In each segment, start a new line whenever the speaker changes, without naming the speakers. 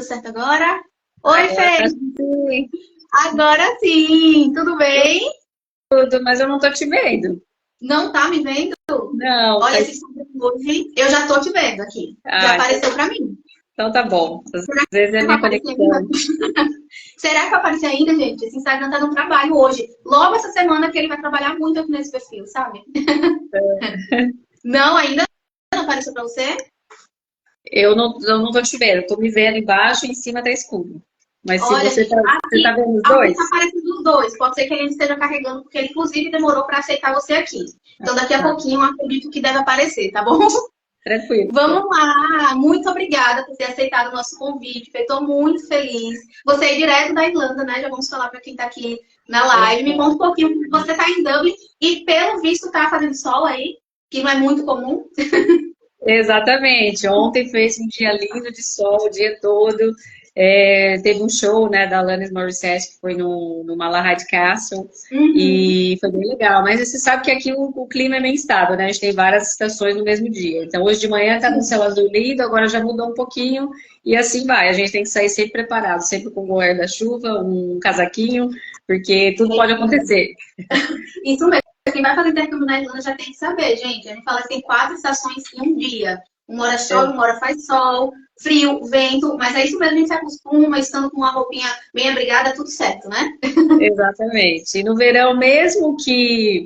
Deu certo agora? Oi,
Agora
Fê!
sim,
Agora sim! Tudo bem?
tudo, mas eu não tô te vendo.
Não tá me vendo?
Não,
Olha, se hoje eu já tô te vendo aqui. Já
então,
apareceu pra mim.
então tá bom. Às
Será
vezes é
que vai
minha
aparecer ainda?
conexão.
Será que vai aparecer ainda, gente? Esse Instagram tá no trabalho hoje. Logo essa semana que ele vai trabalhar muito aqui nesse perfil, sabe? Não, ainda não apareceu pra você?
Eu não tô te vendo, eu tô me vendo embaixo e em cima tá escuro. Mas se
Olha,
você
gente,
tá
aqui,
vendo os
aqui tá
dois?
aparecendo os dois. Pode ser que ele esteja carregando, porque ele, inclusive, demorou para aceitar você aqui. Então, daqui a
Tá,
pouquinho, eu acredito que deve aparecer, tá bom?
tranquilo.
Vamos lá! Muito obrigada por ter aceitado o nosso convite. Eu estou muito feliz. Você é direto da Irlanda, né? Já vamos falar para quem está aqui na live. Me conta um pouquinho como você está em Dublin e, pelo visto, tá fazendo sol aí, que não é muito comum.
Exatamente. Ontem fez um dia lindo de sol o dia todo. Teve um show, né, da Alanis Morissette que foi no Malahide Castle
Uhum.
e foi bem legal. Mas você sabe que aqui o clima é bem instável, né? A gente tem várias estações no mesmo dia. Então hoje de manhã tá com céu azul lindo, agora já mudou um pouquinho e assim vai. A gente tem que sair sempre preparado, sempre com um guarda-chuva, um casaquinho, porque tudo pode acontecer.
Isso mesmo. Quem vai fazer intercâmbio na Irlanda já tem que saber, gente. A gente fala que tem 4 estações em um dia. Uma hora chove, uma hora faz sol, frio, vento, mas é isso mesmo, a gente se acostuma, estando com uma roupinha bem abrigada, tudo certo, né?
Exatamente. E no verão, mesmo que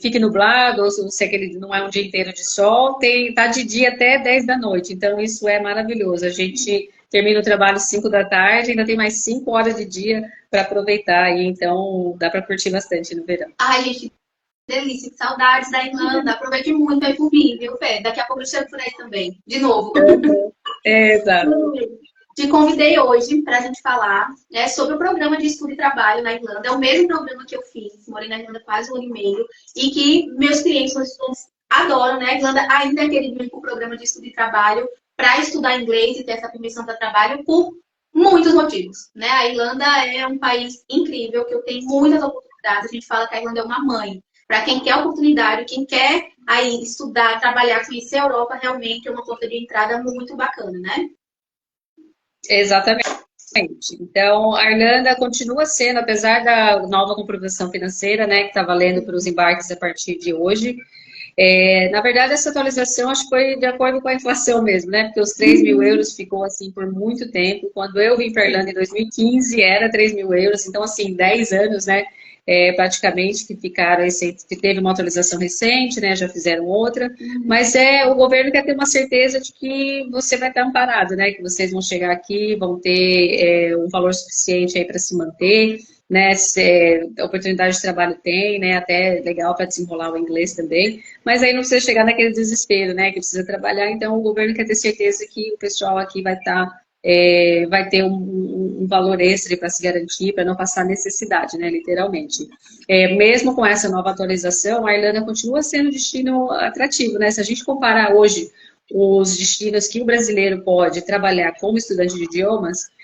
fique nublado, ou se aquele não é um dia inteiro de sol, tá de dia até 10 da noite. Então, isso é maravilhoso. A gente termina o trabalho 5 da tarde, ainda tem mais 5 horas de dia para aproveitar. E então, dá para curtir bastante no verão.
Ai, gente, delícia, que saudades da Irlanda. Aproveite muito aí por mim, viu, Fê? Daqui a pouco eu chego por aí também, de novo.
Exato.
Te convidei hoje para a gente falar, né, sobre o programa de estudo e trabalho na Irlanda. É o mesmo programa que eu fiz, morei na Irlanda quase 1 ano e meio, e que meus clientes, meus estudantes adoram, né? A Irlanda ainda é queridinho com o programa de estudo e trabalho para estudar inglês e ter essa permissão para trabalho por muitos motivos, né? A Irlanda é um país incrível, que eu tenho muitas oportunidades. A gente fala que a Irlanda é uma mãe. Para quem quer oportunidade, quem quer aí estudar, trabalhar, conhecer a Europa, realmente é uma porta de entrada muito bacana, né?
Exatamente. Então, a Irlanda continua sendo, apesar da nova comprovação financeira, né, que está valendo para os embarques a partir de hoje. Na verdade, essa atualização acho que foi de acordo com a inflação mesmo, né? Porque os 3.000 euros ficou assim por muito tempo. Quando eu vim para a Irlanda em 2015, era 3.000 euros. Então, assim, 10 anos, né? Praticamente que ficaram, que teve uma atualização recente, né? Já fizeram outra. Mas o governo quer ter uma certeza de que você vai estar amparado, né? Que vocês vão chegar aqui, vão ter um valor suficiente aí para se manter, né? Oportunidade de trabalho tem, né? Até legal para desenrolar o inglês também. Mas aí não precisa chegar naquele desespero, né? Que precisa trabalhar. Então, o governo quer ter certeza que o pessoal aqui vai ter um valor extra para se garantir, para não passar necessidade, né? Literalmente. Mesmo com essa nova atualização, a Irlanda continua sendo um destino atrativo, né? Se a gente comparar hoje os destinos que o brasileiro pode trabalhar como estudante de idiomas,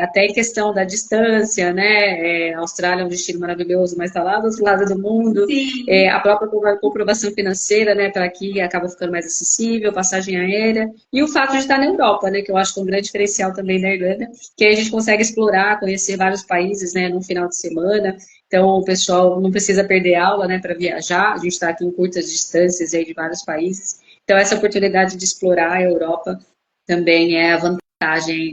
até em questão da distância, né? A Austrália é um destino maravilhoso, mas está lá do outro lado do mundo.
Sim.
A própria comprovação financeira, né, para aqui acaba ficando mais acessível, passagem aérea, e o fato de estar na Europa, né, que eu acho que é um grande diferencial também da Irlanda, que aí a gente consegue explorar, conhecer vários países, né, num final de semana. Então, o pessoal não precisa perder aula, né, para viajar. A gente está aqui em curtas distâncias aí de vários países. Então, essa oportunidade de explorar a Europa também é a vantagem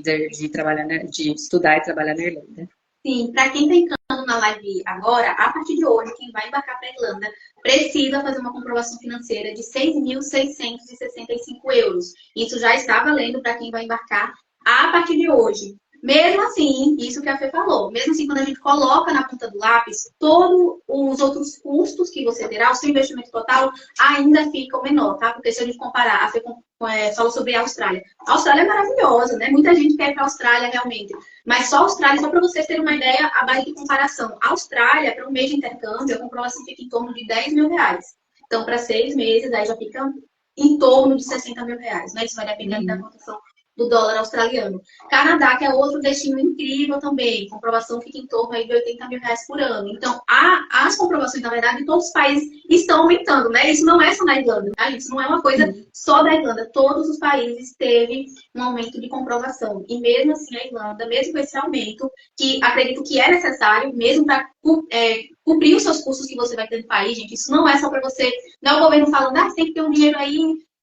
de trabalhar, de estudar e trabalhar na Irlanda.
Sim, para quem está entrando na live agora, a partir de hoje, quem vai embarcar para a Irlanda precisa fazer uma comprovação financeira de 6.665 euros. Isso já está valendo para quem vai embarcar a partir de hoje. Mesmo assim, isso que a Fê falou, mesmo assim, quando a gente coloca na ponta do lápis, todos os outros custos que você terá, o seu investimento total ainda fica menor, tá? Porque se a gente comparar, a Fê falou sobre a Austrália. A Austrália é maravilhosa, né? Muita gente quer ir para a Austrália realmente. Mas só a Austrália, só para vocês terem uma ideia, a base de comparação. A Austrália, para um mês de intercâmbio, a comprovação fica em torno de 10 mil reais. Então, para 6 meses, aí já fica em torno de 60 mil reais, né? Isso vai depender da condição do dólar australiano. Canadá, que é outro destino incrível também, comprovação fica em torno aí de 80 mil reais por ano. Então, as comprovações, na verdade, em todos os países estão aumentando, né? Isso não é só na Irlanda, tá? Isso não é uma coisa só da Irlanda. Todos os países teve um aumento de comprovação. E mesmo assim, a Irlanda, mesmo com esse aumento, que acredito que é necessário, mesmo para cobrir os seus custos que você vai ter no país, gente, isso não é só para você, não é o governo falando, você tem que ter um dinheiro aí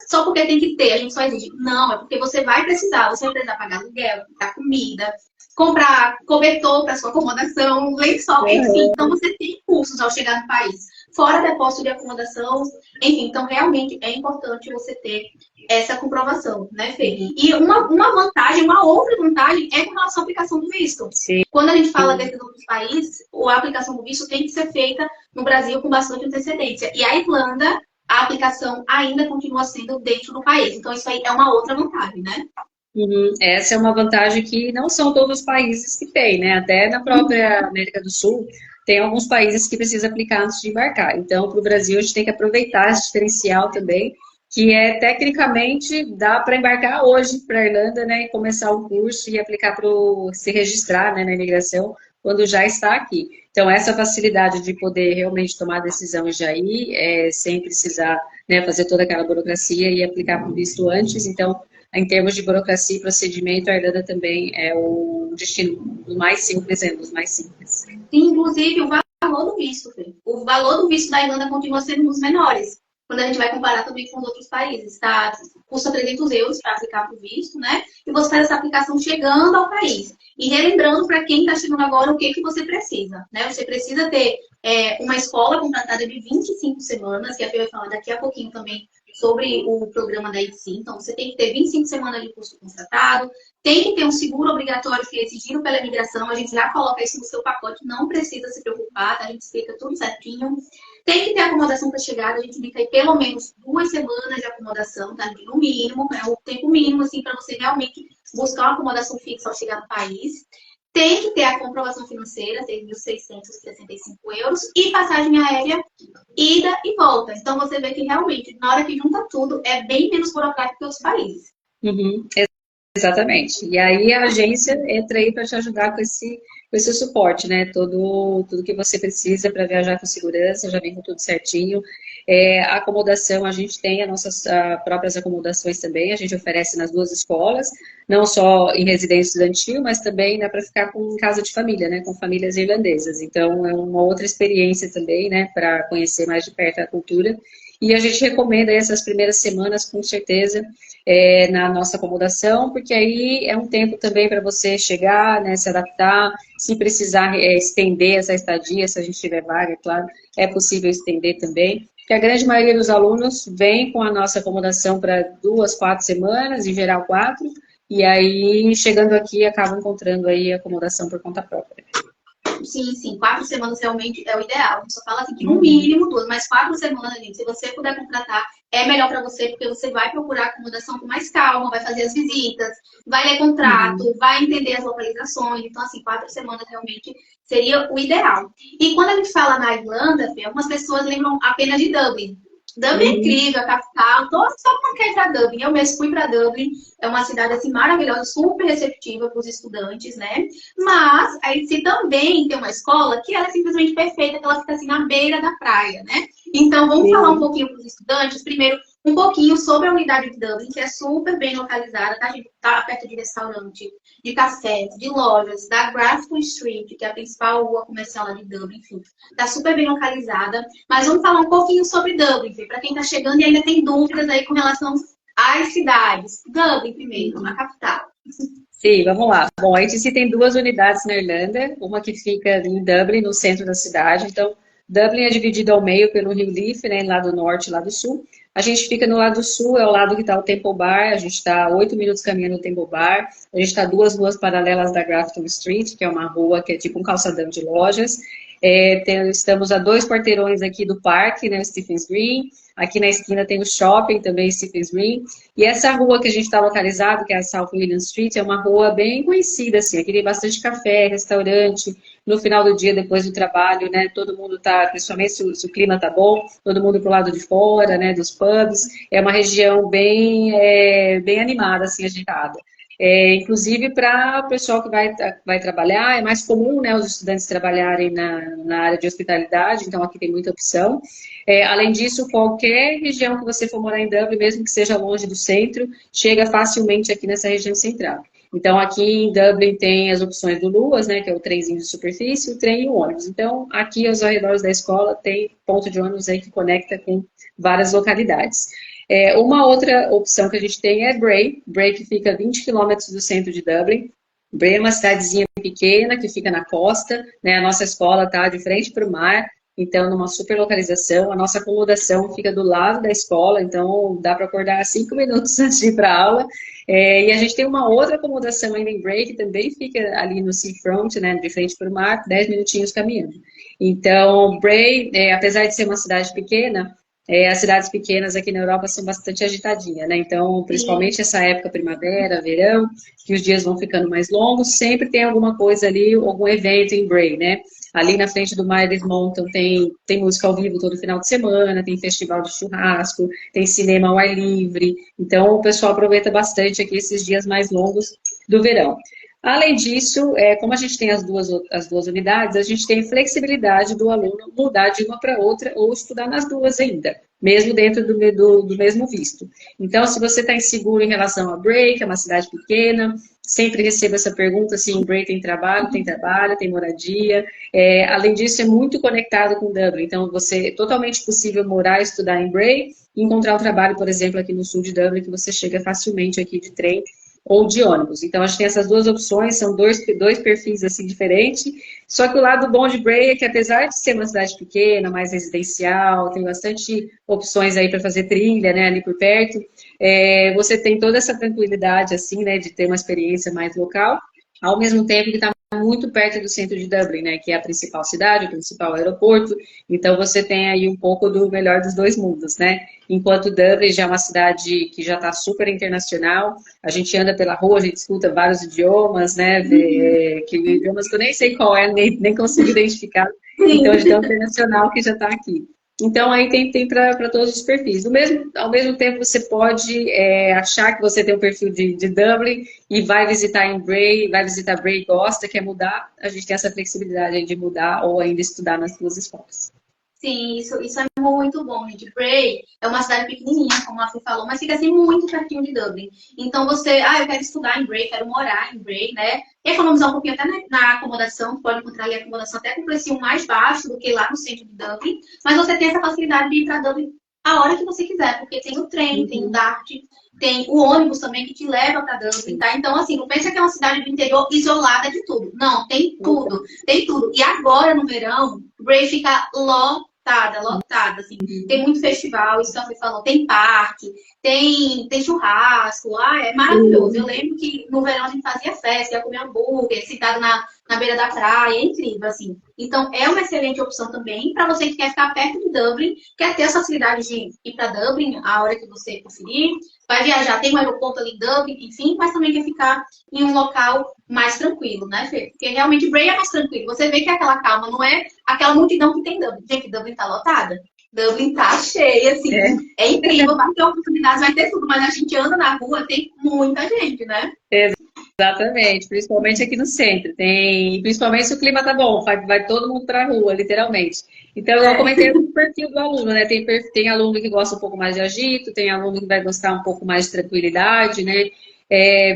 só porque tem que ter, a gente só exige. Não, é porque você vai precisar pagar aluguel, comprar comida, comprar cobertor para sua acomodação, lençol, enfim. Então, você tem custos ao chegar no país. Fora depósito de acomodação, enfim. Então, realmente, é importante você ter essa comprovação, né, Fê? E uma vantagem, uma outra vantagem é com relação à aplicação do visto.
Sim.
Quando a gente fala desses outros países, a aplicação do visto tem que ser feita no Brasil com bastante antecedência. E a Irlanda, a aplicação ainda continua sendo dentro do país. Então, isso aí é uma outra vantagem, né?
Essa é uma vantagem que não são todos os países que têm, né? Até na própria América do Sul, tem alguns países que precisa aplicar antes de embarcar. Então, para o Brasil, a gente tem que aproveitar esse diferencial também, que é, tecnicamente, dá para embarcar hoje para a Irlanda, né? E começar o curso e aplicar para se registrar, né, na imigração, quando já está aqui. Então, essa facilidade de poder realmente tomar a decisão e já ir, sem precisar, né, fazer toda aquela burocracia e aplicar para o visto antes. Então, em termos de burocracia e procedimento, a Irlanda também é o destino mais simples, dos mais simples.
Inclusive, o valor do visto, Fê. O valor do visto da Irlanda continua sendo um dos menores. Quando a gente vai comparar também com os outros países, tá? Custa 300 euros para aplicar para o visto, né? E você faz essa aplicação chegando ao país. E relembrando para quem está chegando agora o que você precisa, né? Você precisa ter uma escola contratada de 25 semanas, que a Fê vai falar daqui a pouquinho também sobre o programa da IDC. Então, você tem que ter 25 semanas de curso contratado, tem que ter um seguro obrigatório que é exigido pela imigração, a gente já coloca isso no seu pacote, não precisa se preocupar, tá? A gente explica tudo certinho. Tem que ter acomodação para chegada, a gente indica aí pelo menos 2 semanas de acomodação, tá? No mínimo, é o tempo mínimo, assim, para você realmente buscar uma acomodação fixa ao chegar no país. Tem que ter a comprovação financeira, 6.665 euros, e passagem aérea, ida e volta. Então, você vê que realmente, na hora que junta tudo, é bem menos burocrático que outros países.
Exatamente. E aí a agência entra aí para te ajudar com esse suporte, né? Tudo que você precisa para viajar com segurança, já vem com tudo certinho. A acomodação, a gente tem as nossas próprias acomodações também, a gente oferece nas 2 escolas, não só em residência estudantil, mas também dá para ficar em casa de família, né? Com famílias irlandesas. Então, é uma outra experiência também, né? Para conhecer mais de perto a cultura. E a gente recomenda essas primeiras semanas, com certeza, na nossa acomodação, porque aí é um tempo também para você chegar, né, se adaptar, se precisar estender essa estadia, se a gente tiver vaga, é claro, é possível estender também, porque a grande maioria dos alunos vem com a nossa acomodação para 2, 4 semanas, em geral 4, e aí, chegando aqui, acabam encontrando aí acomodação por conta própria.
Sim, 4 semanas realmente é o ideal. A gente só fala assim que no mínimo 2, mas 4 semanas, gente, se você puder contratar, é melhor para você, porque você vai procurar acomodação com mais calma, vai fazer as visitas, vai ler contrato, vai entender as localizações. Então, assim, 4 semanas realmente seria o ideal. E quando a gente fala na Irlanda, algumas pessoas lembram apenas de Dublin. Dublin é incrível, a capital, todo mundo quer ir para Dublin. Eu mesmo fui para Dublin, é uma cidade assim maravilhosa, super receptiva para os estudantes, né? Mas a IDC também tem uma escola que ela é simplesmente perfeita, que ela fica assim na beira da praia, né? Então vamos falar um pouquinho para os estudantes, primeiro um pouquinho sobre a unidade de Dublin, que é super bem localizada, tá? A gente tá perto de restaurante, de cafés, de lojas, da Grafton Street, que é a principal rua comercial lá de Dublin, enfim. Tá super bem localizada. Mas vamos falar um pouquinho sobre Dublin, para quem tá chegando e ainda tem dúvidas aí com relação às cidades. Dublin primeiro, a capital.
Sim, vamos lá. Bom, a ITC tem 2 unidades na Irlanda, uma que fica em Dublin, no centro da cidade. Então, Dublin é dividido ao meio pelo Rio Liffey, né, lado norte e lado sul. A gente fica no lado sul, é o lado que está o Temple Bar, a gente está 8 minutos caminhando no Temple Bar, a gente está 2 ruas paralelas da Grafton Street, que é uma rua que é tipo um calçadão de lojas. Estamos a 2 quarteirões aqui do parque, né, Stephen's Green. Aqui na esquina tem o shopping também, Stephen's Green. E essa rua que a gente está localizado, que é a South William Street, é uma rua bem conhecida, assim. Aqui tem bastante café, restaurante. No final do dia, depois do trabalho, né, todo mundo tá, principalmente se o clima tá bom, todo mundo pro lado de fora, né, dos pubs. É uma região bem animada, assim, agitada. Inclusive para o pessoal que vai trabalhar, é mais comum, né, os estudantes trabalharem na área de hospitalidade, então aqui tem muita opção. Além disso, qualquer região que você for morar em Dublin, mesmo que seja longe do centro, chega facilmente aqui nessa região central. Então, aqui em Dublin tem as opções do Luas, né, que é o trenzinho de superfície, o trem e o ônibus. Então, aqui aos arredores da escola tem ponto de ônibus aí que conecta com várias localidades. Uma outra opção que a gente tem é Bray. Bray que fica a 20 quilômetros do centro de Dublin. Bray é uma cidadezinha pequena que fica na costa, né? A nossa escola está de frente para o mar, então numa super localização. A nossa acomodação fica do lado da escola, então dá para acordar 5 minutos antes de ir para a aula. E a gente tem uma outra acomodação ainda em Bray, que também fica ali no seafront, né? De frente para o mar, 10 minutinhos caminhando. Então, Bray, apesar de ser uma cidade pequena, as cidades pequenas aqui na Europa são bastante agitadinhas, né? Então, principalmente essa época, primavera, verão, que os dias vão ficando mais longos, sempre tem alguma coisa ali, algum evento em Bray, né? Ali na frente do mar eles montam, tem música ao vivo todo final de semana, tem festival de churrasco, tem cinema ao ar livre. Então, o pessoal aproveita bastante aqui esses dias mais longos do verão. Além disso, como a gente tem as duas unidades, a gente tem flexibilidade do aluno mudar de uma para outra ou estudar nas duas ainda, mesmo dentro do mesmo visto. Então, se você está inseguro em relação a Bray, que é uma cidade pequena, sempre recebo essa pergunta se em Bray tem trabalho, tem moradia. Além disso, é muito conectado com Dublin. Então, é totalmente possível morar e estudar em Bray e encontrar um trabalho, por exemplo, aqui no sul de Dublin, que você chega facilmente aqui de trem ou de ônibus. Então, a gente tem essas duas opções, são dois perfis assim diferentes, só que o lado bom de Bray é que, apesar de ser uma cidade pequena, mais residencial, tem bastante opções aí para fazer trilha, né, ali por perto, você tem toda essa tranquilidade, assim, né, de ter uma experiência mais local, ao mesmo tempo que está muito perto do centro de Dublin, né, que é a principal cidade, o principal aeroporto, então você tem aí um pouco do melhor dos dois mundos, né, enquanto Dublin já é uma cidade que já está super internacional, a gente anda pela rua, a gente escuta vários idiomas, né, que idiomas que eu nem sei qual é, nem consigo identificar, então de tão internacional que já está aqui. Então, aí tem para todos os perfis. Ao mesmo tempo, você pode achar que você tem um perfil de Dublin e vai visitar Bray e gosta, quer mudar, a gente tem essa flexibilidade aí de mudar ou ainda estudar nas duas escolas.
Sim, isso é muito bom, gente. Bray é uma cidade pequenininha, como a Fê falou, mas fica assim muito pertinho de Dublin. Então você, eu quero estudar em Bray, quero morar em Bray, né? Economizar um pouquinho até na acomodação, pode encontrar ali a acomodação até com um preço mais baixo do que lá no centro de Dublin, mas você tem essa facilidade de ir para Dublin a hora que você quiser, porque tem o trem, tem o DART, tem o ônibus também que te leva para Dublin, tá? Então, assim, não pensa que é uma cidade do interior isolada de tudo. Não, tem tudo, tem tudo. E agora, no verão, Bray fica lotada, assim. Tem muito festival, isso que você falou, tem parque, tem churrasco, é maravilhoso. Eu lembro que no verão a gente fazia festa, ia comer hambúrguer, sentado na beira da praia, é incrível, assim. Então, é uma excelente opção também para você que quer ficar perto de Dublin, quer ter a facilidade de ir para Dublin a hora que você preferir, vai viajar, tem um aeroporto ali em Dublin, enfim, mas também quer ficar em um local mais tranquilo, né, Fê? Porque realmente Bray é mais tranquilo. Você vê que é aquela calma, não é aquela multidão que tem em Dublin. Gente, Dublin tá lotada. Dublin tá cheia, assim. É incrível, vai ter oportunidades, vai ter tudo, mas a gente anda na rua, tem muita gente, né?
Exatamente, principalmente aqui no centro. Principalmente se o clima tá bom, vai todo mundo para a rua, literalmente. Então, eu comentei o perfil do aluno, né? Tem aluno que gosta um pouco mais de agito, tem aluno que vai gostar um pouco mais de tranquilidade, né?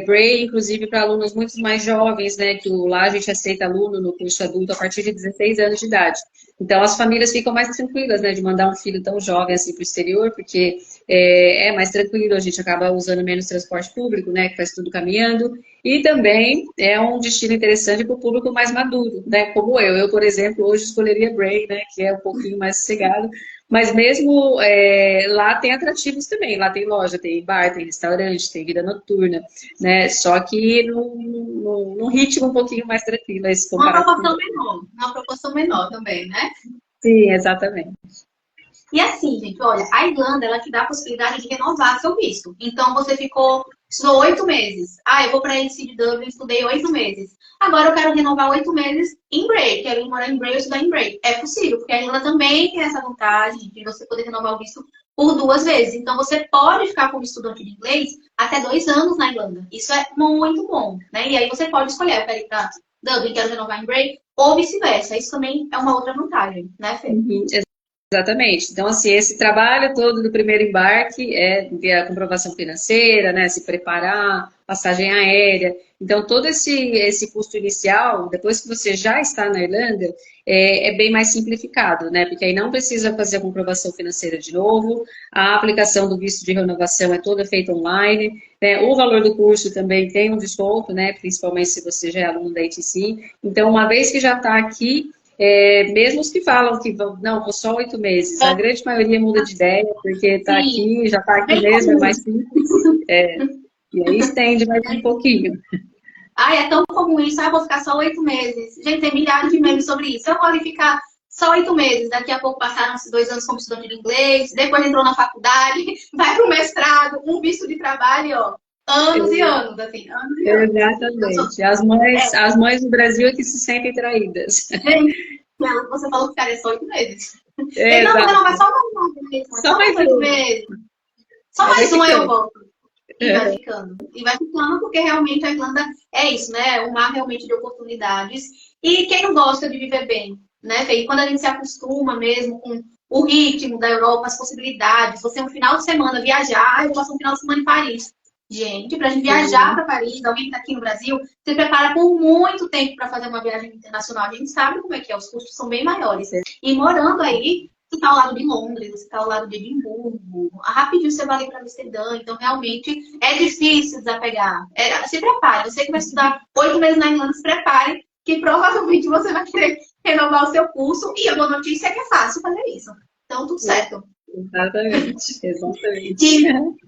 Bray, inclusive, para alunos muito mais jovens, né? Que lá a gente aceita aluno no curso adulto a partir de 16 anos de idade. Então, as famílias ficam mais tranquilas, né? De mandar um filho tão jovem assim para o exterior, porque é mais tranquilo, a gente acaba usando menos transporte público, né? Que faz tudo caminhando. E também é um destino interessante para o público mais maduro, né? Como eu. Eu, por exemplo, hoje escolheria Bray, né? Que é um pouquinho mais sossegado. Mas mesmo lá tem atrativos também. Lá tem loja, tem bar, tem restaurante, tem vida noturna, né? Só que num ritmo um pouquinho mais tranquilo.
Uma proporção menor também, né?
Sim, exatamente.
E assim, gente, olha, a Irlanda, ela te dá a possibilidade de renovar seu visto. Então, você estudou 8 meses. Eu vou para esse de Dublin, estudei 8 meses. Agora eu quero renovar 8 meses em Bray. Quero ir morar em Bray ou estudar em Bray. É possível, porque a Irlanda também tem essa vantagem de você poder renovar o visto por 2 vezes. Então, você pode ficar como estudante de inglês até 2 anos na Irlanda. Isso é muito bom, né? E aí você pode escolher, eu quero ir para Dublin, quero renovar em Bray, ou vice-versa. Isso também é uma outra vantagem, né, Fê?
Uhum. Exatamente. Então, assim, esse trabalho todo do primeiro embarque é ver a comprovação financeira, né, se preparar, passagem aérea. Então, todo esse custo inicial, depois que você já está na Irlanda, é bem mais simplificado, né, porque aí não precisa fazer a comprovação financeira de novo, a aplicação do visto de renovação é toda feita online, né, o valor do curso também tem um desconto, né, principalmente se você já é aluno da ATC. Então, uma vez que já está aqui, mesmo os que falam que vão, não, vou só 8 meses, a grande maioria muda de ideia, porque está
Sim,
aqui, já está aqui
bem
mesmo, é
comum.
mais simples, e aí estende mais um pouquinho.
Ai, é tão comum isso, eu vou ficar só 8 meses. Gente, tem milhares de memes sobre isso. Eu vou ali ficar só 8 meses. Daqui a pouco passaram-se 2 anos como estudante de inglês, depois entrou na faculdade, vai para o mestrado, um visto de trabalho, ó. Anos e anos, assim, anos e anos. Então,
Exatamente. As mães do Brasil é que se sentem traídas.
gente, você falou que ficaria só 8 meses. Ele, não, quando
Exato.
ela vai só mais 1 mês,
Só
só mais
mais
8 meses. Só
vai
mais um aí eu
ficando.
volto. E vai ficando. E vai ficando porque realmente a Irlanda é isso, né? É um mar realmente de oportunidades. E quem não gosta de viver bem, né, Fê? E quando a gente se acostuma mesmo com o ritmo da Europa, as possibilidades, você um final de semana viajar, eu vou passar um final de semana em Paris. Gente, pra gente viajar para Paris, alguém que tá aqui no Brasil, se prepara por muito tempo para fazer uma viagem internacional. A gente sabe como é, os custos são bem maiores. E morando aí, você está ao lado de Londres, você está ao lado de Edimburgo, rapidinho você vai ali para Amsterdã, então realmente é difícil desapegar. Se prepare, você que vai estudar 8 meses na Irlanda, se prepare, que provavelmente você vai querer renovar o seu curso, e a boa notícia é que é fácil fazer isso. Então, tudo certo.
Exatamente,
E,
exatamente.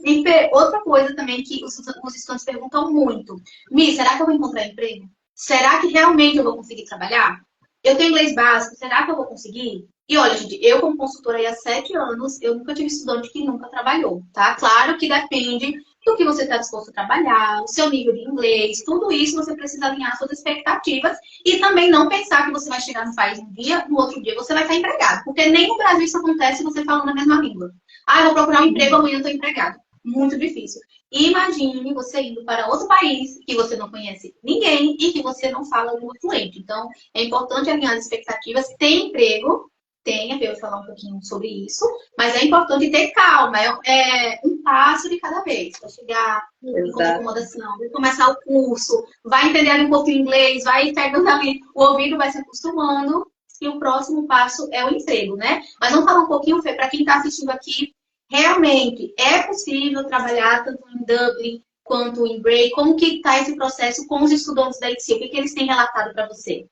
e Fê, outra coisa também que os estudantes perguntam muito: Mi, será que eu vou encontrar emprego? Será que realmente eu vou conseguir trabalhar? Eu tenho inglês básico, será que eu vou conseguir? E olha, gente, eu como consultora aí há 7 anos, eu nunca tive estudante que nunca trabalhou, tá? Claro que depende do que você está disposto a trabalhar, o seu nível de inglês, tudo isso você precisa alinhar suas expectativas e também não pensar que você vai chegar no país um dia, no outro dia você vai estar empregado. Porque nem no Brasil isso acontece você falando a mesma língua. Ah, eu vou procurar um emprego, amanhã eu estou empregado. Muito difícil. Imagine você indo para outro país que você não conhece ninguém e que você não fala língua fluente. Então, é importante alinhar as expectativas. Tem emprego, tem, eu vou falar um pouquinho sobre isso, mas é importante ter calma. É um passo de cada vez. Vai chegar em
Exato.
acomodação, vai começar o curso, vai entender ali um pouco de inglês, vai pegando ali o ouvido, vai se acostumando. E o próximo passo é o emprego, né? Mas vamos falar um pouquinho, Fê, para quem está assistindo aqui, realmente é possível trabalhar tanto em Dublin quanto em Bray? Como que está esse processo com os estudantes da ITC? O que eles têm relatado para você?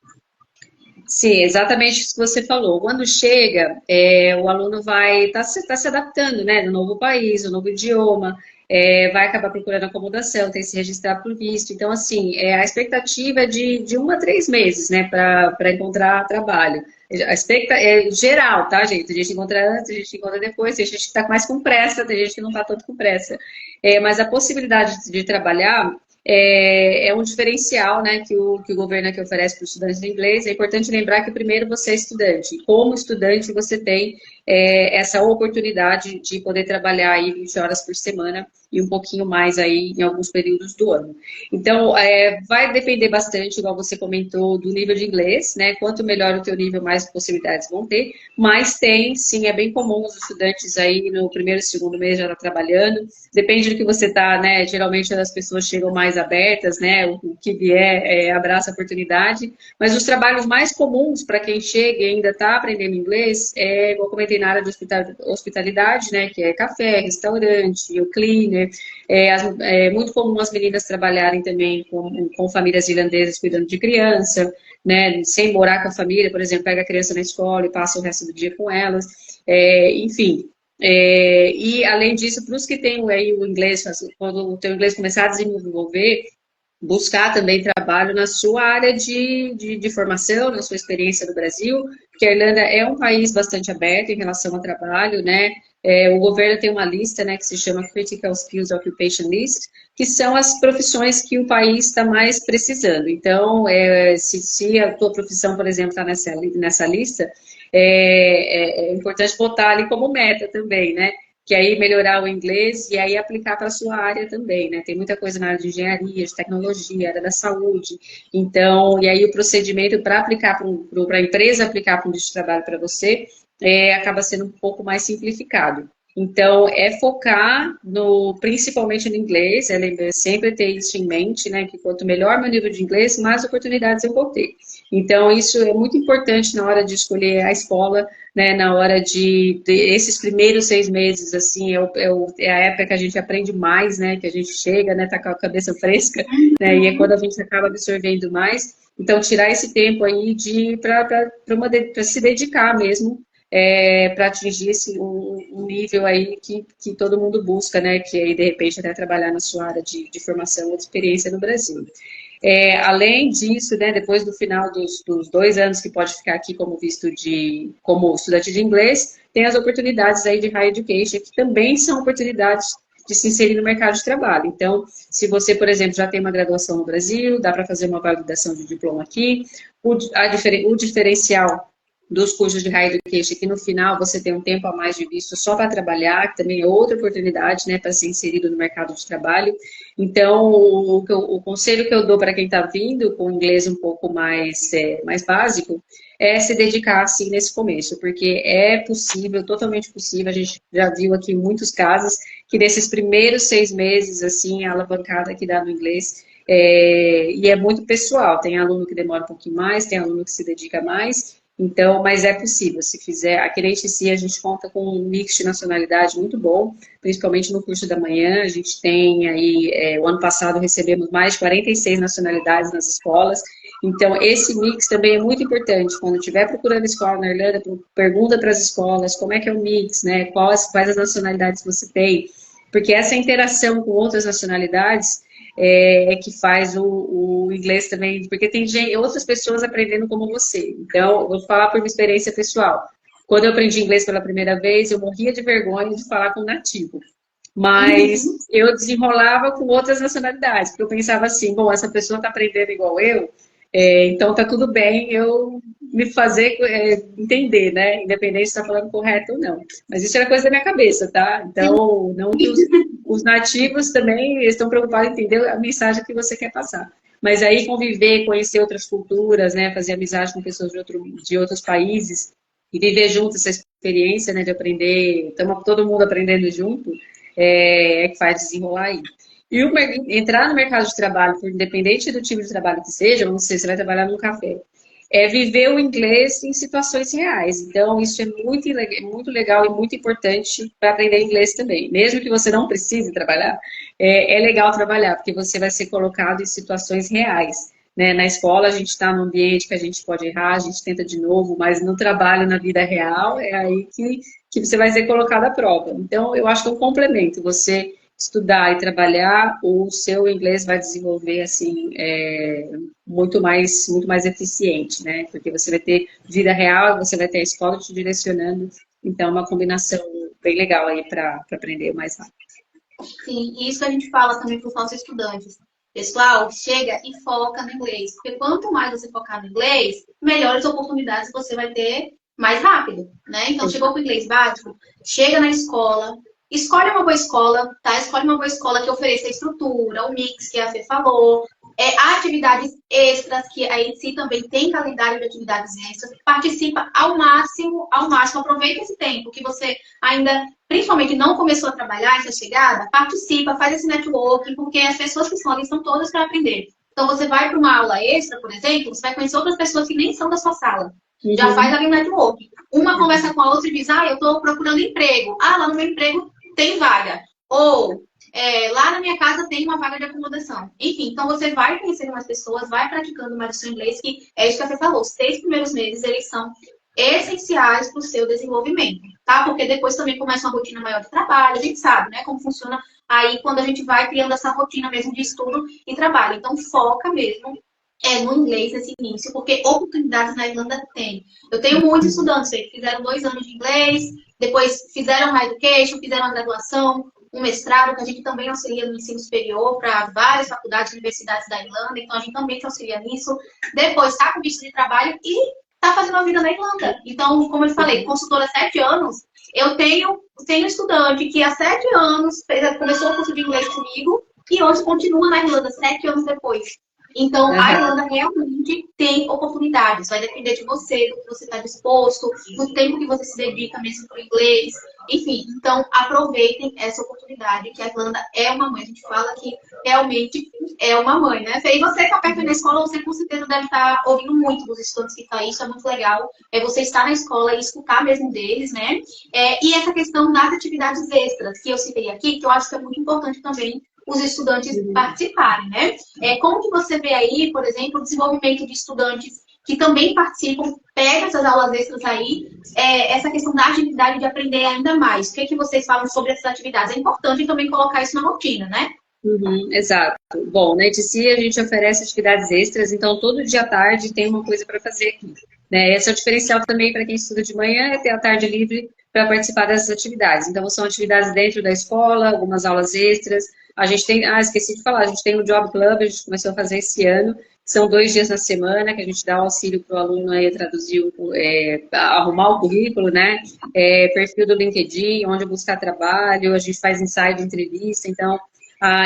Sim, exatamente isso que você falou. Quando chega, o aluno vai estar se adaptando, né, no novo país, no novo idioma, vai acabar procurando acomodação, tem que se registrar por visto. Então, assim, a expectativa é de 1 a 3 meses, né, para encontrar trabalho. A expectativa é geral, tá, gente? A gente encontra antes, a gente encontra depois, tem gente que está mais com pressa, tem gente que não está tanto com pressa. Mas a possibilidade de trabalhar um diferencial, né, que o governo aqui oferece para os estudantes de inglês. É importante lembrar que primeiro você é estudante. Como estudante, você tem essa oportunidade de poder trabalhar aí 20 horas por semana e um pouquinho mais aí em alguns períodos do ano. Então, vai depender bastante, igual você comentou, do nível de inglês, né? Quanto melhor o teu nível, mais possibilidades vão ter. Mas tem, sim, é bem comum os estudantes aí no primeiro e segundo mês já estar trabalhando. Depende do que você está, né? Geralmente as pessoas chegam mais abertas, né? O que vier abraça a oportunidade. Mas os trabalhos mais comuns para quem chega e ainda está aprendendo inglês igual comentei, na área de hospitalidade, né? Que é café, restaurante, o cleaner. Muito comum as meninas trabalharem também com famílias irlandesas cuidando de criança, né? Sem morar com a família, por exemplo, pega a criança na escola e passa o resto do dia com elas. Enfim. E além disso, para os que têm aí o inglês, quando o teu inglês começar a desenvolver, buscar também trabalho na sua área de formação, na sua experiência no Brasil, porque a Irlanda é um país bastante aberto em relação ao trabalho, né? O governo tem uma lista, né, que se chama Critical Skills Occupation List, que são as profissões que o país está mais precisando. Então, se a tua profissão, por exemplo, está nessa lista, é importante botar ali como meta também, né? Que aí melhorar o inglês e aí aplicar para a sua área também, né? Tem muita coisa na área de engenharia, de tecnologia, área da saúde. Então, e aí o procedimento para aplicar para a empresa aplicar para um visto de trabalho para você acaba sendo um pouco mais simplificado. Então, é focar principalmente no inglês, sempre ter isso em mente, né? Que quanto melhor meu nível de inglês, mais oportunidades eu vou ter. Então, isso é muito importante na hora de escolher a escola, né? Na hora de esses primeiros 6 meses, assim, é a época que a gente aprende mais, né? Que a gente chega, né? Tá com a cabeça fresca, né? E é quando a gente acaba absorvendo mais. Então, tirar esse tempo aí para se dedicar mesmo para atingir um nível aí que todo mundo busca, né? Que aí, de repente, até trabalhar na sua área de formação ou de experiência no Brasil. Além disso, né, depois do final dos 2 anos que pode ficar aqui como como estudante de inglês, tem as oportunidades aí de Higher Education, que também são oportunidades de se inserir no mercado de trabalho. Então, se você, por exemplo, já tem uma graduação no Brasil, dá para fazer uma validação de diploma aqui, o diferencial dos cursos de Higher Education, que no final você tem um tempo a mais de visto só para trabalhar, que também é outra oportunidade, né, para ser inserido no mercado de trabalho. Então, o conselho que eu dou para quem está vindo com inglês um pouco mais básico é se dedicar, assim, nesse começo, porque é possível, totalmente possível, a gente já viu aqui muitos casos, que nesses primeiros 6 meses, assim, a alavancada que dá no inglês, e é muito pessoal, tem aluno que demora um pouquinho mais, tem aluno que se dedica mais, então, mas é possível, se fizer. Aqui na HTC a gente conta com um mix de nacionalidade muito bom, principalmente no curso da manhã. A gente tem aí, o ano passado recebemos mais de 46 nacionalidades nas escolas. Então, esse mix também é muito importante. Quando estiver procurando escola na Irlanda, pergunta para as escolas como é que é o mix, né? Quais as nacionalidades você tem. Porque essa interação com outras nacionalidades que faz o inglês também, porque tem outras pessoas aprendendo como você. Então, eu vou falar por uma experiência pessoal. Quando eu aprendi inglês pela primeira vez, eu morria de vergonha de falar com um nativo. Mas eu desenrolava com outras nacionalidades, porque eu pensava assim, bom, essa pessoa está aprendendo igual eu, então tá tudo bem eu me fazer entender, né? Independente se está falando correto ou não. Mas isso era coisa da minha cabeça, tá? Então, não que os nativos também estão preocupados em entender a mensagem que você quer passar. Mas aí conviver, conhecer outras culturas, né? Fazer amizade com pessoas de outros países e viver junto essa experiência, né? De aprender, estamos todo mundo aprendendo junto, que faz desenrolar aí. E entrar no mercado de trabalho, independente do tipo de trabalho que seja, vamos dizer, você vai trabalhar num café, viver o inglês em situações reais. Então, isso é muito legal e muito importante para aprender inglês também. Mesmo que você não precise trabalhar, é legal trabalhar, porque você vai ser colocado em situações reais. Né? Na escola, a gente está num ambiente que a gente pode errar, a gente tenta de novo, mas no trabalho, na vida real, é aí que você vai ser colocado à prova. Então, eu acho que é um complemento. Você estudar e trabalhar, o seu inglês vai desenvolver assim muito mais eficiente, né? Porque você vai ter vida real, você vai ter a escola te direcionando, então é uma combinação bem legal aí para aprender mais rápido.
Sim, e isso a gente fala também para os nossos estudantes. Pessoal, chega e foca no inglês, porque quanto mais você focar no inglês, melhores oportunidades você vai ter mais rápido, né? Então, chegou com o inglês básico, chega na escola, escolhe uma boa escola, tá? Escolhe uma boa escola que ofereça a estrutura, o mix que a Fê falou, atividades extras, que a ENSI também tem calendário de atividades extras. Participa ao máximo, aproveita esse tempo que você ainda, principalmente, não começou a trabalhar, essa chegada, participa, faz esse networking, porque as pessoas que estão ali são todas para aprender. Então, você vai para uma aula extra, por exemplo, você vai conhecer outras pessoas que nem são da sua sala. Já faz ali um networking. Uma conversa com a outra e diz, eu estou procurando emprego. Lá no meu emprego tem vaga. Ou, lá na minha casa tem uma vaga de acomodação. Enfim, então você vai conhecendo mais pessoas, vai praticando mais o seu inglês, que é isso que você falou. Os 6 primeiros meses, eles são essenciais para o seu desenvolvimento, tá? Porque depois também começa uma rotina maior de trabalho. A gente sabe, né, como funciona aí quando a gente vai criando essa rotina mesmo de estudo e trabalho. Então, foca mesmo no inglês nesse início, porque oportunidades na Irlanda tem. Eu tenho muitos estudantes que fizeram 2 anos de inglês, depois fizeram uma education, fizeram uma graduação, um mestrado, que a gente também auxilia no ensino superior para várias faculdades e universidades da Irlanda, então a gente também te auxilia nisso. Depois está com visto de trabalho e está fazendo a vida na Irlanda. Então, como eu falei, consultora há 7 anos, eu tenho estudante que há 7 anos começou o curso de inglês comigo e hoje continua na Irlanda, 7 anos depois. Então, a Irlanda realmente tem oportunidades. Vai depender de você, do que você está disposto, do tempo que você se dedica mesmo para o inglês. Enfim, então aproveitem essa oportunidade, que a Irlanda é uma mãe. A gente fala que realmente é uma mãe, né? E você que está perto da escola, você com certeza deve estar ouvindo muito dos estudantes que estão aí. Isso é muito legal. É você estar na escola e escutar mesmo deles, né? E essa questão das atividades extras, que eu citei aqui, que eu acho que é muito importante também os estudantes participarem, né? Como que você vê aí, por exemplo, o desenvolvimento de estudantes que também participam, pegam essas aulas extras aí, essa questão da atividade de aprender ainda mais. O que, que vocês falam sobre essas atividades? É importante também colocar isso na rotina, né?
Exato. Bom, na ETC a gente oferece atividades extras, então todo dia à tarde tem uma coisa para fazer aqui. Né? Esse é o diferencial também para quem estuda de manhã, é ter a tarde livre para participar dessas atividades. Então são atividades dentro da escola, algumas aulas extras. A gente tem, esqueci de falar, a gente tem o Job Club, a gente começou a fazer esse ano, são 2 dias na semana que a gente dá auxílio para o aluno aí traduzir, arrumar o currículo, né? Perfil do LinkedIn, onde buscar trabalho, a gente faz ensaio de entrevista, então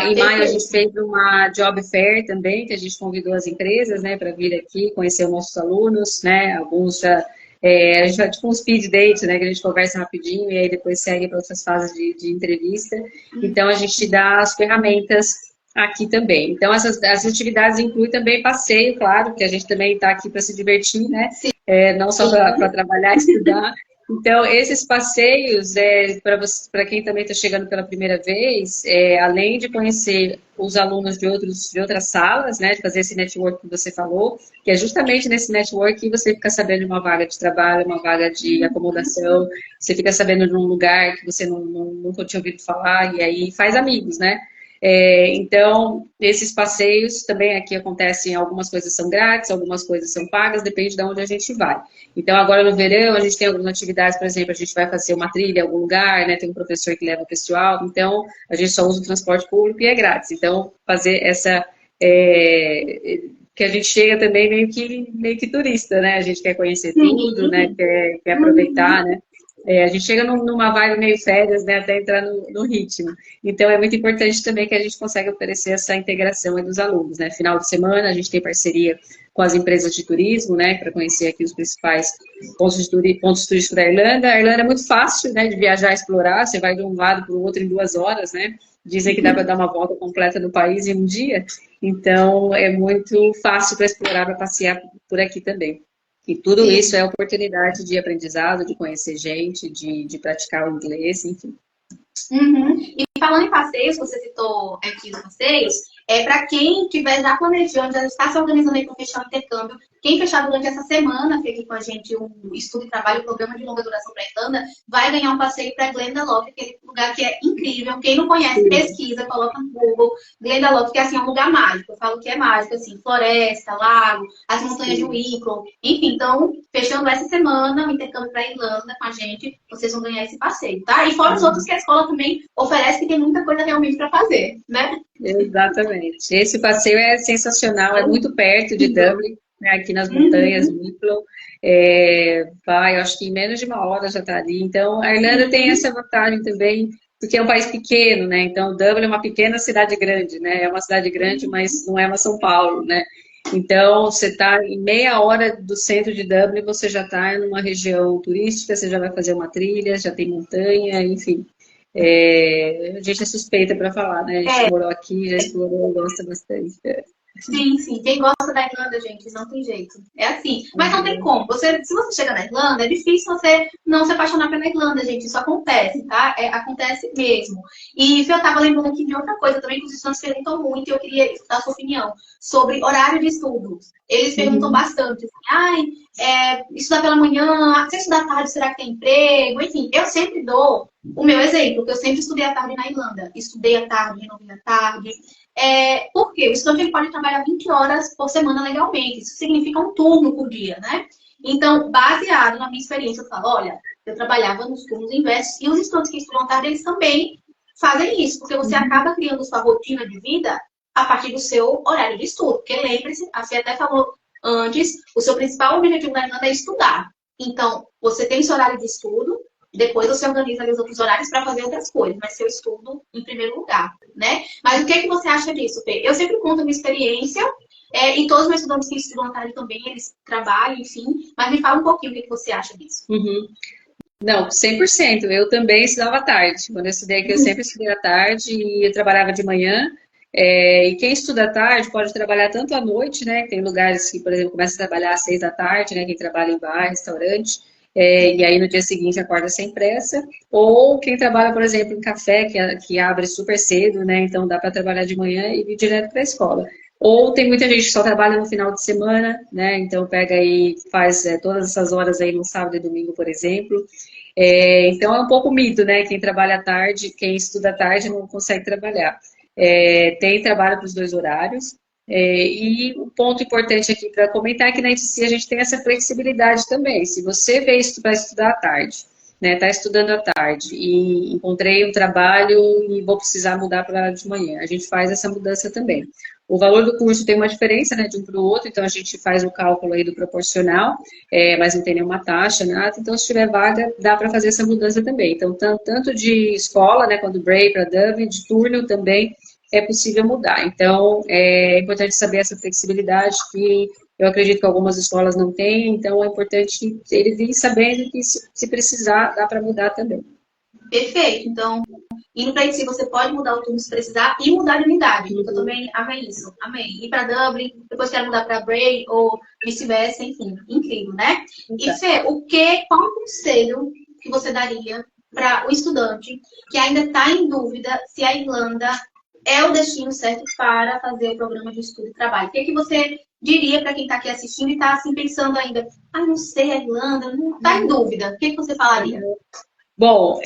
em maio a gente fez uma Job Fair também, que a gente convidou as empresas, né, para vir aqui conhecer os nossos alunos, né, alguns já, a gente vai tipo um speed date, né, que a gente conversa rapidinho e aí depois segue para outras fases de entrevista. Então a gente dá as ferramentas aqui também. Então as atividades incluem também passeio, claro, que a gente também está aqui para se divertir, né, não só para trabalhar e estudar. Então, esses passeios, para quem também está chegando pela primeira vez, além de conhecer os alunos de outras salas, né, de fazer esse network que você falou, que é justamente nesse network que você fica sabendo de uma vaga de trabalho, uma vaga de acomodação, você fica sabendo de um lugar que você nunca tinha ouvido falar, e aí faz amigos, né? Então, esses passeios também aqui acontecem, algumas coisas são grátis, algumas coisas são pagas, depende de onde a gente vai. Então, agora no verão, a gente tem algumas atividades, por exemplo, a gente vai fazer uma trilha em algum lugar, né? Tem um professor que leva o pessoal, então a gente só usa o transporte público e é grátis. Então, fazer essa... que a gente chega também meio que turista, né? A gente quer conhecer tudo, né? Quer aproveitar, né? A gente chega numa vibe meio férias, né, até entrar no ritmo. Então, é muito importante também que a gente consiga oferecer essa integração aí dos alunos, né? Final de semana, a gente tem parceria com as empresas de turismo, né, para conhecer aqui os principais pontos turísticos da Irlanda. A Irlanda é muito fácil, né, de viajar e explorar, você vai de um lado para o outro em 2 horas, né? Dizem que dá para dar uma volta completa no país em um dia. Então, é muito fácil para explorar, para passear por aqui também. E tudo isso é oportunidade de aprendizado, de conhecer gente, de praticar o inglês, enfim.
E falando em passeios, você citou aqui os passeios, para quem estiver já planejando, já está se organizando aí para fechar o intercâmbio, quem fechar durante essa semana, que aqui com a gente um estudo e trabalho, um programa de longa duração para a Irlanda, vai ganhar um passeio para Glendalough, aquele lugar que é incrível. Quem não conhece, pesquisa, coloca no Google, Glendalough, que assim, é um lugar mágico. Eu falo que é mágico, assim, floresta, lago, as montanhas de Wicklow, enfim. Então, fechando essa semana, o intercâmbio para a Irlanda com a gente, vocês vão ganhar esse passeio, tá? E fora os outros que a escola também oferece, que tem muita coisa realmente para fazer, né?
Exatamente. Esse passeio é sensacional, é muito perto de Dublin, né, aqui nas montanhas, Wicklow. Eu acho que em menos de 1 hora já está ali. Então, a Irlanda tem essa vantagem também, porque é um país pequeno, né? Então, Dublin é uma pequena cidade grande, né? É uma cidade grande, mas não é uma São Paulo, né? Então, você está em meia hora do centro de Dublin, você já está em uma região turística, você já vai fazer uma trilha, já tem montanha, enfim. A gente é suspeita para falar, né? A gente morou aqui, já explorou, gosta bastante.
Sim, sim. Quem gosta da Irlanda, gente, não tem jeito. É assim. Mas não tem como. Se você chega na Irlanda, é difícil você não se apaixonar pela Irlanda, gente. Isso acontece, tá? Acontece mesmo. E eu estava lembrando aqui de outra coisa também que os estudantes perguntam muito e eu queria escutar a sua opinião sobre horário de estudo. Eles perguntam bastante. Assim, estudar pela manhã, se estudar à tarde, será que tem emprego? Enfim, eu sempre dou o meu exemplo, porque eu sempre estudei à tarde na Irlanda. Estudei à tarde, renovei à tarde. Por quê? O estudante pode trabalhar 20 horas por semana legalmente. Isso significa um turno por dia, né? Então, baseado na minha experiência, eu falo, olha, eu trabalhava nos turnos inversos e os estudantes que estudam à tarde, eles também fazem isso, porque você acaba criando sua rotina de vida a partir do seu horário de estudo. Porque lembre-se, a Fê até falou antes, o seu principal objetivo na Irlanda é estudar. Então, você tem seu horário de estudo, depois você organiza ali os outros horários para fazer outras coisas, mas seu estudo em primeiro lugar, né? Mas o que é que você acha disso, Fê? Eu sempre conto a minha experiência, e todos os meus estudantes que estudam à tarde também, eles trabalham, enfim, mas me fala um pouquinho o que você acha disso.
Uhum. Não, 100%. Eu também estudava à tarde. Quando eu estudei aqui, eu sempre estudei à tarde e eu trabalhava de manhã. E quem estuda à tarde pode trabalhar tanto à noite, né? Tem lugares que, por exemplo, começa a trabalhar às 6 da tarde, né? Quem trabalha em bar, restaurante, e aí no dia seguinte acorda sem pressa. Ou quem trabalha, por exemplo, em café, que abre super cedo, né? Então dá para trabalhar de manhã e ir direto para a escola. Ou tem muita gente que só trabalha no final de semana, né? Então pega aí, faz todas essas horas aí no sábado e domingo, por exemplo. Então é um pouco mito, né? Quem trabalha à tarde, quem estuda à tarde não consegue trabalhar. Tem trabalho para os dois horários. E o ponto importante aqui para comentar é que na ITC a gente tem essa flexibilidade também. Se você veio para estudar à tarde, né? Está estudando à tarde e encontrei um trabalho e vou precisar mudar para a hora de manhã, a gente faz essa mudança também. O valor do curso tem uma diferença, né, de um para o outro, então a gente faz o cálculo aí do proporcional, mas não tem nenhuma taxa, nada. Então, se tiver vaga, dá para fazer essa mudança também. Então, tanto de escola, né, quando Bray para Dublin, de turno também é possível mudar. Então, é importante saber essa flexibilidade que eu acredito que algumas escolas não têm, então é importante ele vir sabendo que se precisar, dá para mudar também.
Perfeito. Então, indo para si, você pode mudar o turno se precisar e mudar de unidade. Eu também amei isso. Amei. Ir para Dublin, depois quero mudar para Bray ou vice-versa, enfim. Incrível, né? E Fê, qual o conselho que você daria para o estudante que ainda está em dúvida se a Irlanda é o destino certo para fazer o programa de estudo e trabalho? O que você diria para quem está aqui assistindo e está assim pensando ainda, não sei, a Irlanda, não está em dúvida? O que você falaria?
Bom,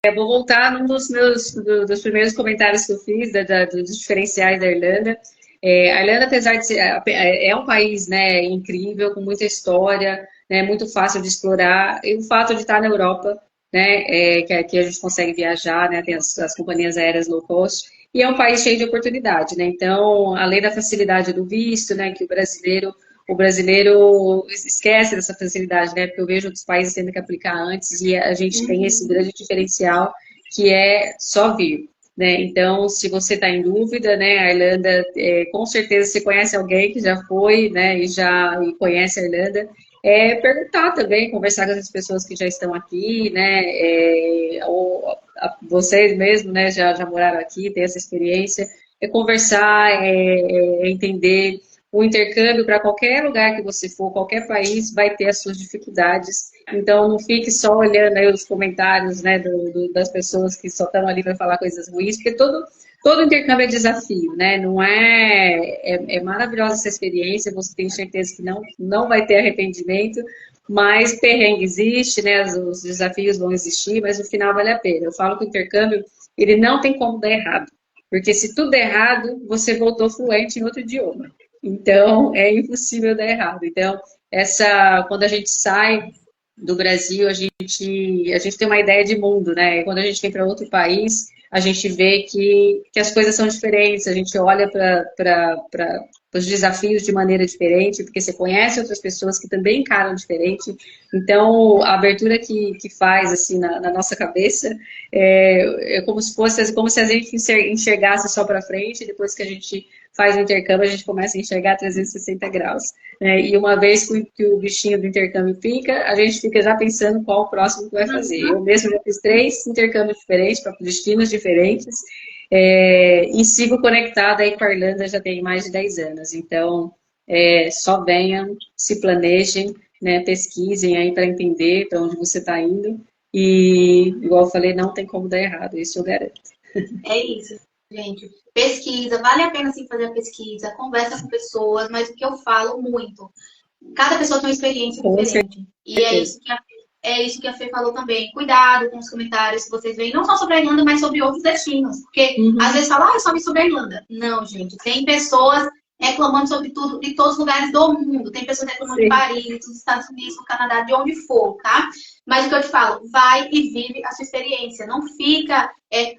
eu vou voltar num dos dos primeiros comentários que eu fiz, dos diferenciais da Irlanda. A Irlanda, apesar de ser, é um país, né, incrível, com muita história, né, muito fácil de explorar, e o fato de estar na Europa, né, que aqui a gente consegue viajar, né, tem as companhias aéreas low cost, e é um país cheio de oportunidade, né, então, além da facilidade do visto, né, que o brasileiro esquece dessa facilidade, né? Porque eu vejo outros países tendo que aplicar antes e a gente tem esse grande diferencial que é só vir, né? Então, se você está em dúvida, né? A Irlanda, com certeza você conhece alguém que já foi, né? E conhece a Irlanda. Perguntar também, conversar com as pessoas que já estão aqui, né? Ou vocês mesmos, né? Já moraram aqui, tem essa experiência. Conversar, entender. O intercâmbio para qualquer lugar que você for, qualquer país, vai ter as suas dificuldades. Então, não fique só olhando aí os comentários, né, das pessoas que só estão ali para falar coisas ruins, porque todo intercâmbio é desafio, né? Não é maravilhosa essa experiência, você tem certeza que não vai ter arrependimento, mas perrengue existe, né? Os desafios vão existir, mas no final vale a pena. Eu falo que o intercâmbio, ele não tem como dar errado, porque se tudo der errado, você voltou fluente em outro idioma. Então, é impossível dar errado. Então, quando a gente sai do Brasil, a gente tem uma ideia de mundo, né? E quando a gente vem para outro país, a gente vê que as coisas são diferentes, a gente olha para os desafios de maneira diferente, porque você conhece outras pessoas que também encaram diferente. Então, a abertura que faz, assim, na nossa cabeça é como se a gente enxergasse só para frente, e depois que a gente faz o intercâmbio, a gente começa a enxergar 360 graus. Né? E uma vez que o bichinho do intercâmbio pica, a gente fica já pensando qual o próximo que vai fazer. Eu mesmo já fiz 3 intercâmbios diferentes, para destinos diferentes, e sigo conectada aí com a Irlanda já tem mais de 10 anos. Então, só venham, se planejem, né? Pesquisem aí para entender para onde você está indo. E, igual eu falei, não tem como dar errado, isso eu garanto.
É isso, gente. Pesquisa, vale a pena sim fazer a pesquisa, conversa com pessoas, mas o que eu falo muito, cada pessoa tem uma experiência diferente. E é isso que a Fê falou também. Cuidado com os comentários que vocês veem, não só sobre a Irlanda, mas sobre outros destinos. Porque às vezes falam, eu só vi sobre a Irlanda. Não, gente, tem pessoas reclamando sobre tudo, de todos os lugares do mundo. Tem pessoas reclamando de Paris, dos Estados Unidos, do Canadá, de onde for, tá? Mas o que eu te falo, vai e vive a sua experiência. Não fica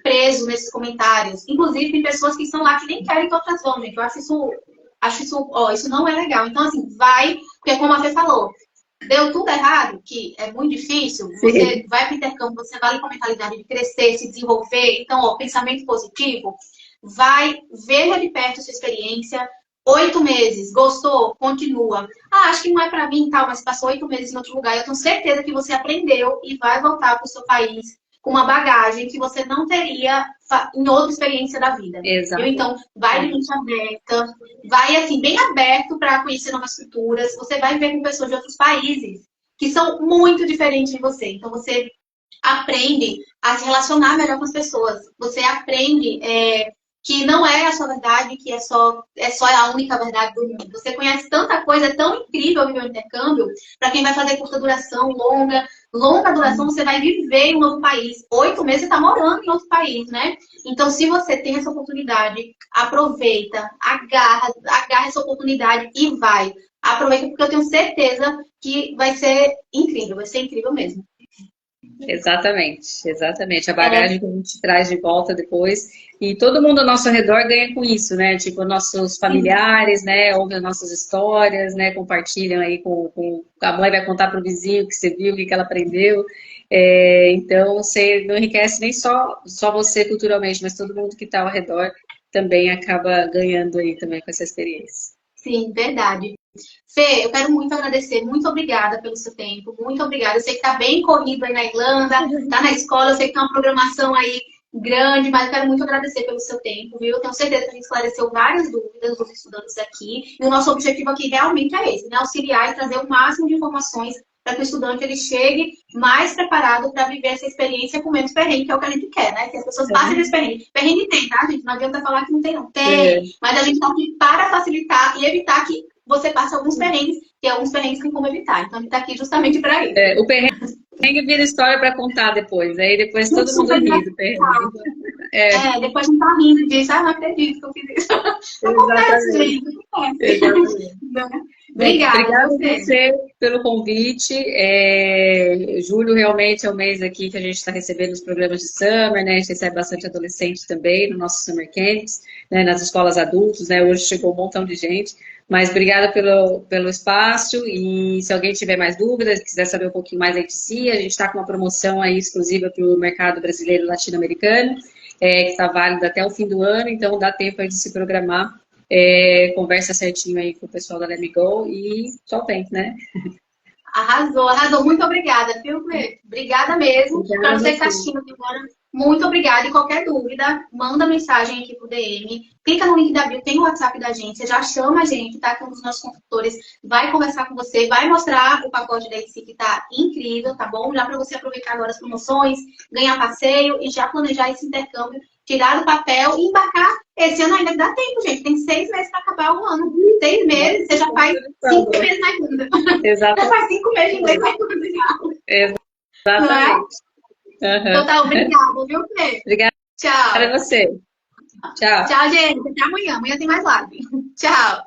preso nesses comentários. Inclusive, tem pessoas que estão lá que nem querem que outras vão, gente. Eu acho isso acho isso, ó, isso não é legal. Então, assim, vai, porque como a Fê falou, deu tudo errado, que é muito difícil, você
Sim.
vai para o intercâmbio, você vai com a mentalidade de crescer, se desenvolver, então, ó, pensamento positivo, vai, veja de perto a sua experiência, 8 meses, gostou? Continua. Ah, acho que não é para mim, tal, mas passou 8 meses em outro lugar, eu tenho certeza que você aprendeu e vai voltar para o seu país com uma bagagem que você não teria em outra experiência da vida. Viu?
Exato.
Então, vai de mente aberta, vai assim, bem aberto para conhecer novas culturas. Você vai ver com pessoas de outros países que são muito diferentes de você. Então, você aprende a se relacionar melhor com as pessoas. Você aprende que não é a sua verdade, que é só a única verdade do mundo. Você conhece tanta coisa, é tão incrível viver o intercâmbio, para quem vai fazer curta duração, longa duração, você vai viver em um novo país. 8 meses você está morando em outro país, né? Então, se você tem essa oportunidade, aproveita, agarra essa oportunidade e vai. Aproveita, porque eu tenho certeza que vai ser incrível mesmo.
Exatamente, exatamente. A bagagem que a gente traz de volta depois. E todo mundo ao nosso redor ganha com isso, né? Tipo, nossos familiares, né? Ouvem as nossas histórias, né? Compartilham aí com... A mãe vai contar para o vizinho o que você viu, o que ela aprendeu. Então, você não enriquece nem só você culturalmente, mas todo mundo que está ao redor também acaba ganhando aí também com essa experiência.
Sim, verdade. Fê, eu quero muito agradecer, muito obrigada pelo seu tempo, muito obrigada. Eu sei que está bem corrido aí na Irlanda, está na escola, eu sei que tem uma programação aí grande, mas eu quero muito agradecer pelo seu tempo, viu? Eu tenho certeza que a gente esclareceu várias dúvidas dos estudantes aqui, e o nosso objetivo aqui realmente é esse, né? Auxiliar e trazer o máximo de informações para que o estudante ele chegue mais preparado para viver essa experiência com menos perrengue, que é o que a gente quer, né? Que as pessoas passem desse perrengue. Perrengue tem, tá, gente? Não adianta falar que não tem, não. Tem, mas a gente está aqui para facilitar e evitar que você passa alguns perrengues, que alguns perrengues tem como evitar. Então, a gente tá aqui justamente para isso.
O perrengue vira história para contar depois. Aí depois todo mundo ri do perrengue.
Depois a gente tá rindo disso. Ah, não acredito que eu fiz isso. Acontece, gente. Acontece. Obrigada
a você pelo convite. Julho realmente é o mês aqui que a gente está recebendo os programas de summer, né? A gente recebe bastante adolescente também no nosso summer camps, né? Nas escolas adultos, né? Hoje chegou um montão de gente. Mas obrigada pelo espaço, e se alguém tiver mais dúvidas, quiser saber um pouquinho mais aí de si, a gente está com uma promoção aí exclusiva para o mercado brasileiro e latino-americano, que está válida até o fim do ano, então dá tempo aí de se programar, conversa certinho aí com o pessoal da Let Me Go e só tem, né?
Arrasou, arrasou. Muito obrigada, viu, Fê? Obrigada mesmo. Para você que está assistindo aqui agora, muito obrigada. E qualquer dúvida, manda mensagem aqui pro DM. Clica no link da bio, tem o WhatsApp da agência, já chama a gente, tá? Que um dos nossos consultores vai conversar com você, vai mostrar o pacote da ETC que tá incrível, tá bom? Já para você aproveitar agora as promoções, ganhar passeio e já planejar esse intercâmbio, tirar do papel e embarcar. Esse ano ainda dá tempo, gente. Tem 6 meses para acabar o ano. 6 meses, você já faz 5 meses na Irlanda. Exatamente. Você faz 5 meses de inglês na Irlanda.
Exatamente.
Então tá, obrigada, viu, Fê?
Obrigada.
Tchau.
Para você. Tchau.
Tchau, gente. Até amanhã. Amanhã tem mais live. Tchau.